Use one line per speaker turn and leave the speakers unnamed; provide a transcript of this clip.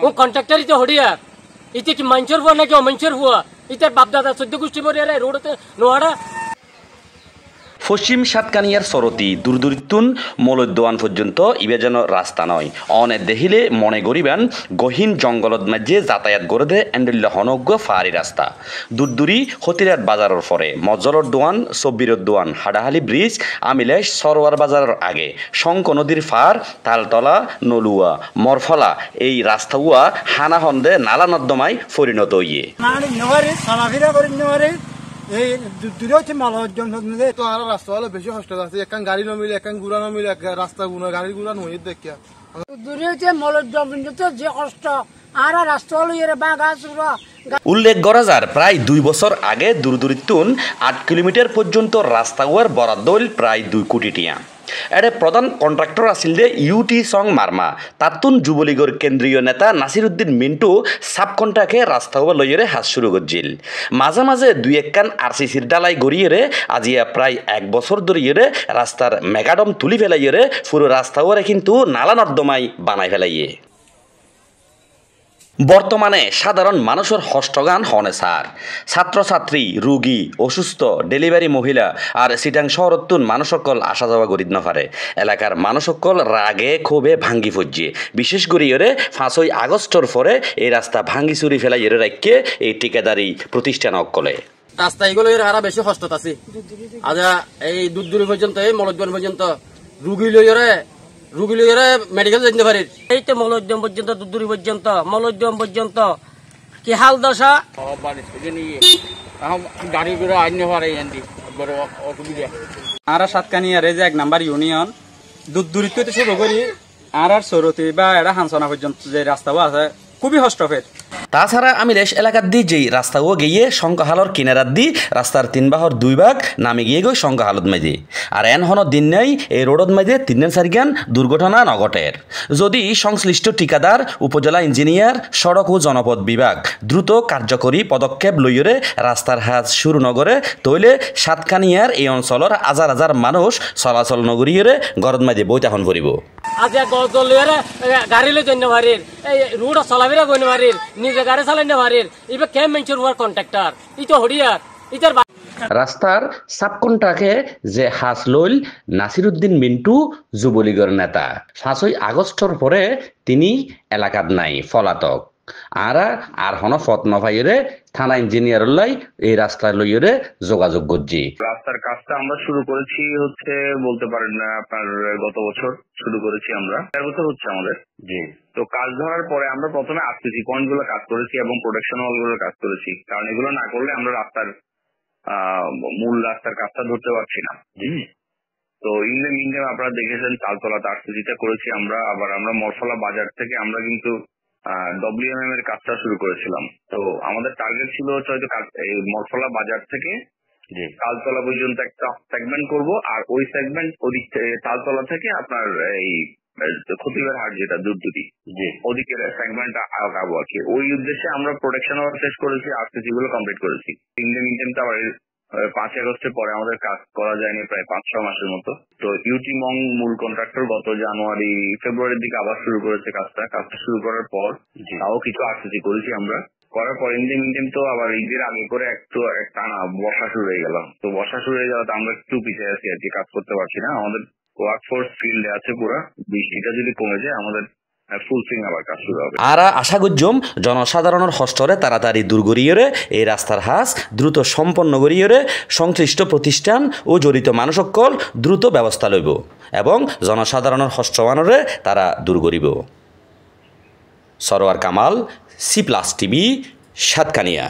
ও contractor ইতে হড়িয়া ইতে কি মানুষের হুয়া নাকি অমানুষের হুয়া ইতার বাপদাদা 14 গোষ্ঠী মরিয়া রোডতে নোয়াড়া
পশ্চিম সাতকানিয়ার সরতি দূরদূরিতুন মলদ্দোয়ান পর্যন্ত ইবে যেন রাস্তা নয় অনে দেখিলে মনে করিবেন গহীন জঙ্গলত মাঝে যাতায়াত করে দে এন্ডল্য হনজ্ঞ ফারি রাস্তা দূরদূরি হতিরাট বাজারের পরে মজ্জলর দোয়ান সব্বিরর দোয়ান হাডাহালি ব্রিজ আমিলেশ সরোয়ার বাজারের আগে শঙ্ক নদীর ফার তালতলা নলুয়া মরফলা এই রাস্তাগুয়া হানা হন্দে নালা নর্দমায় পরিণত হইয়ে
এই দূরে হচ্ছে মালজন তো আর রাস্তা হলে বেশি কষ্ট আছে একান গাড়ি নমিলে একান গুড়া নমিলে রাস্তা গুনা গাড়ি গুড়া নই দেখিয়া
দূরে হচ্ছে মলজন যে কষ্ট আর রাস্তা হলো এর বাগা চুরা
উল্লেখ করা যার প্রায় 2 বছর আগে দূরদূরিতুন 8 কিলোমিটার পর্যন্ত রাস্তাগুয়ার বরাদ্দ হইল প্রায় 2 কোটি টিয়া এডে প্রধান কন্ট্রাক্টর আছিল যে ইউটি সং মার্মা তাতুন যুবলীগের কেন্দ্রীয় নেতা নাসিরউদ্দিন মিন্টু সাব কন্ট্রাক্টে রাস্তাগুয়া লইয়েরে হাত শুরু করছিল মাঝে মাঝে 2-1 কান আরসিসির ডালাই গড়িয়েরে আজিয়া প্রায় 1 বছর ধরিয়ে রাস্তার মেগাডম তুলি ফেলাইয়ে পুরো রাস্তাগুয়ারে কিন্তু নালা নর্দমাই বানাই ফেলাইয়ে বর্তমানে সাধারণ মানুষের হস্তগান হনে সার ছাত্রছাত্রী রোগী অসুস্থ ডেলিভারি মহিলা আর সিটাং শহরতুন মানুষসকল আসা যাওয়া করিত নপারে এলাকার মানুষসকল রাগে ক্ষোভে ভাঙ্গি ফজিয়ে বিশেষ করে 5 আগস্টর পরে এই রাস্তা ভাঙ্গি চুরি ফেলাই রাখকে এই ঠিকাদারি প্রতিষ্ঠান অকলে
রাস্তা এগুলো হারা বেশি কষ্ট আছে আজ এই দূর পর্যন্ত এই মলদ্দন পর্যন্ত রুগী লইরে মেডিকেল যেতে পারি এই তো মলদ্দম পর্যন্ত দূর পর্যন্ত মলদ্দম পর্যন্ত কি হাল দশা গাড়ি ঘোড়া আইনে পারে বড় অসুবিধা
আর সাতকানিয়ার যে 1 নাম্বার ইউনিয়ন দূরত্ব শুরু করি আর সরতি বা এটা হানসনা পর্যন্ত যে রাস্তাও আছে খুবই কষ্টফের
তাছাড়া আমিলেশ এলাকার দি যেই রাস্তাও গিয়ে শঙ্কহালর কিনারার দি রাস্তার 3 বাহর 2 ভাগ নামে গিয়ে গই শঙ্কহালত মাঝে আর এন হন দিন নেই এই রোডত মাঝে 3-4 গান দুর্ঘটনা নগটের যদি সংশ্লিষ্ট ঠিকাদার উপজেলা ইঞ্জিনিয়ার সড়ক ও জনপদ বিভাগ দ্রুত কার্যকরী পদক্ষেপ লইরে রাস্তার হাজ শুরু নগরে তৈলে সাতকানিয়ার এই অঞ্চলের হাজার হাজার মানুষ চলাচল নগরীরে গরদ মাঝে বইতাখন ভরিব
আজ গাড়ি লই জন্য পারির এই রোড চলাবিরা গইন পারির নিজে গাড়ি চালাইতে পারির এবার কে মেনচুর হওয়ার কন্ট্রাক্টর ইতো হড়িয়ার ইতার
রাস্তার সাব কন্ট্রাক্টে যে হাস লইল নাসিরউদ্দিন মিন্টু যুবলীগের নেতা 5 আগস্টর পরে তিনি এলাকাত নাই পলাতক আর হন ফত নভাইরে থানা ইঞ্জিনিয়ার লাই এই রাস্তা লইরে যোগাযোগ করছি
রাস্তার কাজটা আমরা শুরু করেছি হচ্ছে বলতে পারেন না আপনার গত বছর শুরু করেছি আমরা 4 বছর হচ্ছে আমাদের জি তো কাজ ধরার পরে আমরা প্রথমে আরসিসি পয়েন্ট গুলো কাজ করেছি এবং প্রোটেকশন ওয়াল গুলো কাজ করেছি কারণ এগুলো না করলে আমরা রাস্তার মূল রাস্তার কাজটা ধরতে পারছি না জি তো ইন দ্য মিন টাইম আপনারা দেখেছেন তালতলাতে আরসিসিটা করেছি আমরা আবার আমরা মরফলা বাজার থেকে আমরা কিন্তু WMM এর কাজটা শুরু করেছিলাম তো আমাদের টার্গেট ছিল হচ্ছে এই মরফলা বাজার থেকে তালতলা পর্যন্ত একটা সেগমেন্ট করব আর ওই সেগমেন্ট ওদিক তালতলা থেকে আপনার এই খতিবের হাট যেটা দুধদুটি ওদিকের সেগমেন্টটা আগাবো আর কি ওই উদ্দেশ্যে আমরা প্রোটেকশন ওয়ার্ক শেষ করেছি আরসিসি গুলো কমপ্লিট করেছি ইন দ্য মিন টাইম তো আবার 5 আগস্টের পরে আমাদের কাজ করা যায়নি প্রায় 5-6 মাসের মতো তো ইউটি মং মূল কন্ট্রাক্টর গত ফেব্রুয়ারির দিকে আবার শুরু করেছে কাজটা শুরু করার পর তাও কিছু আরসিসি করেছি আমরা করার পর ইন দ্য মিন টাইম তো আবার ঈদের আগে করে একটু টানা বর্ষা শুরু হয়ে গেল তো বর্ষা শুরু হয়ে যাওয়াতে আমরা একটু পিছিয়ে আছি আর কি কাজ করতে পারছি না আমাদের ওয়ার্কফোর্স ফিল্ডে আছে পুরো বৃষ্টিটা যদি কমে যায় আমাদের
আশা করজম জনসাধারণের হস্তরে তাড়াতাড়ি দূর করিয়ে এই রাস্তার হাস দ্রুত সম্পন্ন করিয়ে সংশ্লিষ্ট প্রতিষ্ঠান ও জড়িত মানুষসকল দ্রুত ব্যবস্থা লইব এবং জনসাধারণের হস্তবানরে তারা দূর করিব সরোয়ার কামাল C+ TV সাতকানিয়া।